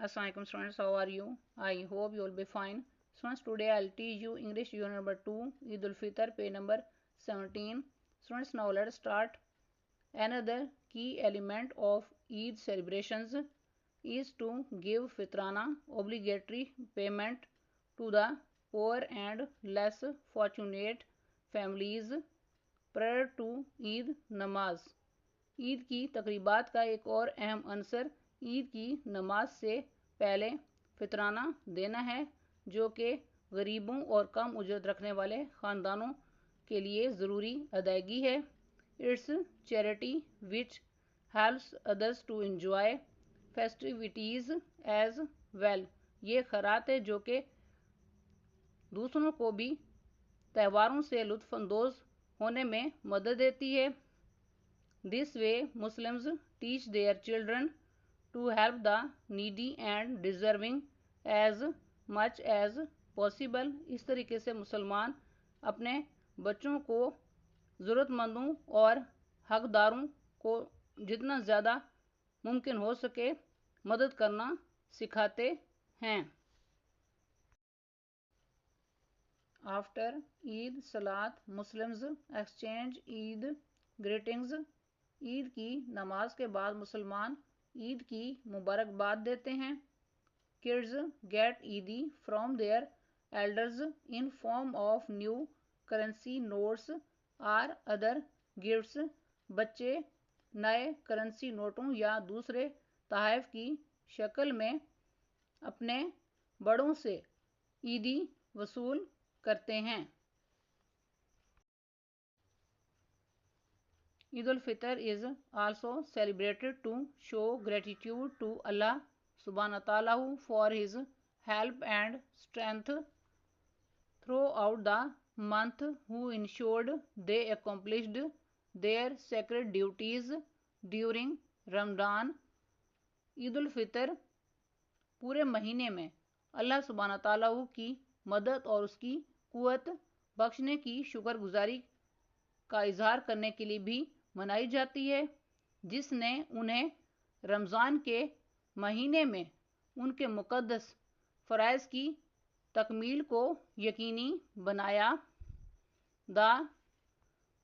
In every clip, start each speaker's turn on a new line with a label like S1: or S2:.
S1: Assalamualaikum students, how are you? I hope you will be fine. Students, today I'll teach you English unit number 2, Eid al-Fitr, page number 17. Students, now let's start. Another key element of Eid celebrations is to give fitrana, obligatory payment to the poor and less fortunate families prior to Eid namaz. عید کی تقریبات کا ایک اور اہم عنصر عید کی نماز سے پہلے فطرانہ دینا ہے جو کہ غریبوں اور کم اجرت رکھنے والے خاندانوں کے لیے ضروری ادائیگی ہے. It's charity which helps others to enjoy festivities as well. یہ خیرات ہے جو کہ دوسروں کو بھی تہواروں سے لطف اندوز ہونے میں مدد دیتی ہے. This way, Muslims teach their children to help the needy and deserving as much as possible. اس طریقے سے مسلمان اپنے بچوں کو ضرورت مندوں اور حقداروں کو جتنا زیادہ ممکن ہو سکے مدد کرنا سکھاتے ہیں. After Eid Salat, Muslims exchange Eid greetings. عید کی نماز کے بعد مسلمان عید کی مبارکباد دیتے ہیں. Kids get Edhi from their elders in form of new currency notes or other gifts. بچے نئے کرنسی نوٹوں یا دوسرے تحائف کی شکل میں اپنے بڑوں سے عیدی وصول کرتے ہیں. Eid al-Fitr is also celebrated to show gratitude to Allah subhanahu wa ta'ala for his help and strength throughout the month, who ensured they accomplished their sacred duties during Ramadan. عید الفطر پورے مہینے میں اللہ سبحانہ تعالیٰ کی مدد اور اس کی قوت بخشنے کی شکر گزاری کا اظہار کرنے کے لیے بھی منائی جاتی ہے جس نے انہیں رمضان کے مہینے میں ان کے مقدس فرائض کی تکمیل کو یقینی بنایا. The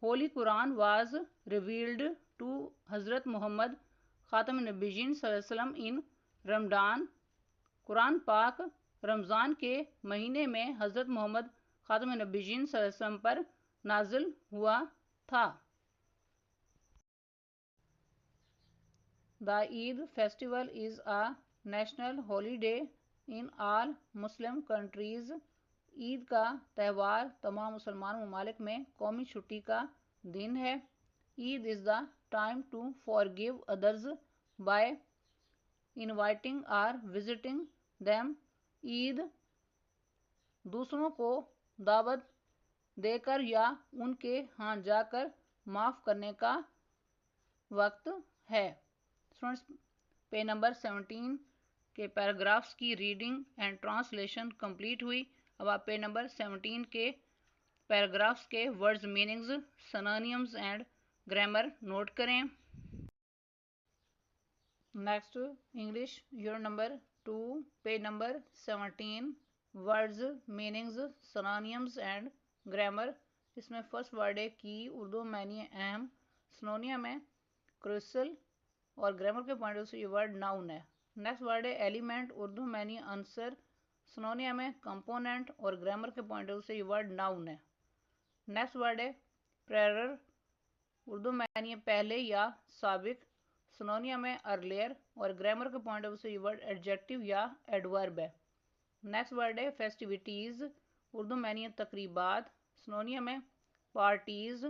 S1: Holy Quran was revealed to حضرت محمد خاتم النبیین صلی اللہ علیہ وسلم in رمضان. قرآن پاک رمضان کے مہینے میں حضرت محمد خاتم النبیین صلی اللہ علیہ وسلم پر نازل ہوا تھا. The Eid festival is a national holiday in all Muslim countries. عید کا تہوار تمام مسلمان ممالک میں قومی چھٹی کا دن ہے. عید is the time to forgive others by inviting or visiting them. عید دوسروں کو دعوت دے کر یا ان کے ہاں جا کر معاف کرنے کا وقت ہے. پیج نمبر 17 کے پیراگرافس کی ریڈنگ اینڈ ٹرانسلیشن کمپلیٹ ہوئی. اب آپ پیج نمبر 17 کے پیراگرافس کے words meanings synonyms and grammar note کریں. Next English unit number 2 page number 17 words meanings synonyms and grammar. اس میں فرسٹ ورڈ ہے کی، اردو معنی اہم، سنونیم ہے کروشل اور گرامر کے پوائنٹ آف سے یہ ورڈ ناؤن ہے. نیکسٹ ورڈ ہے ایلیمنٹ، اردو معنی عنصر، سنونیم ہے کمپوننٹ اور گرامر کے پوائنٹ آف سے یہ ورڈ ناؤن ہے. نیکسٹ ورڈ ہے پریئر، اردو معنی ہے پہلے یا سابق، سنونیم ہے ارلیئر اور گرامر کے پوائنٹ آف سے یہ ورڈ ایڈجیکٹو یا ایڈورب ہے. نیکسٹ ورڈ ہے فیسٹیوٹیز، اردو معنی ہے تقریبات، سنونیم ہے پارٹیز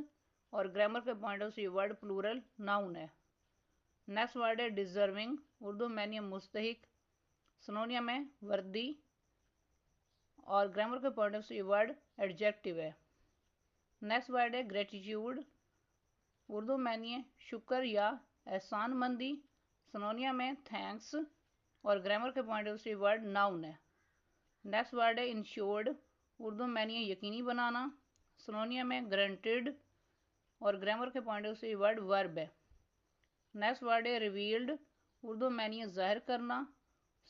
S1: اور گرامر کے پوائنٹ آف سے یہ ورڈ پلورل ناؤن ہے. نیکسٹ ورڈ ہے ڈیزرونگ، اردو معنی مستحق، سنونیم ہے وردی اور گرامر کے پوائنٹ آف سے یہ ورڈ ایڈجیکٹو ہے. نیکسٹ ورڈ ہے گریٹیٹیوڈ، اردو معنی شکر یا احسان مندی، سنونیم ہے تھینکس اور گرامر کے پوائنٹ آف سے یہ ورڈ ناؤن ہے. نیکسٹ ورڈ ہے انشورڈ، اردو معنی یقینی بنانا، سنونیم ہے گرانٹیڈ اور گرامر کے پوائنٹ آف سے یہ ورڈ ورب ہے. نیکسٹ ورڈ ہے ریویلڈ، اردو معنی ظاہر کرنا،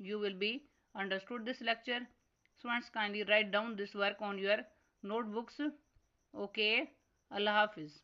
S1: you will be understood this lecture. Students, kindly write down this work on your notebooks. Okay, Allah Hafiz.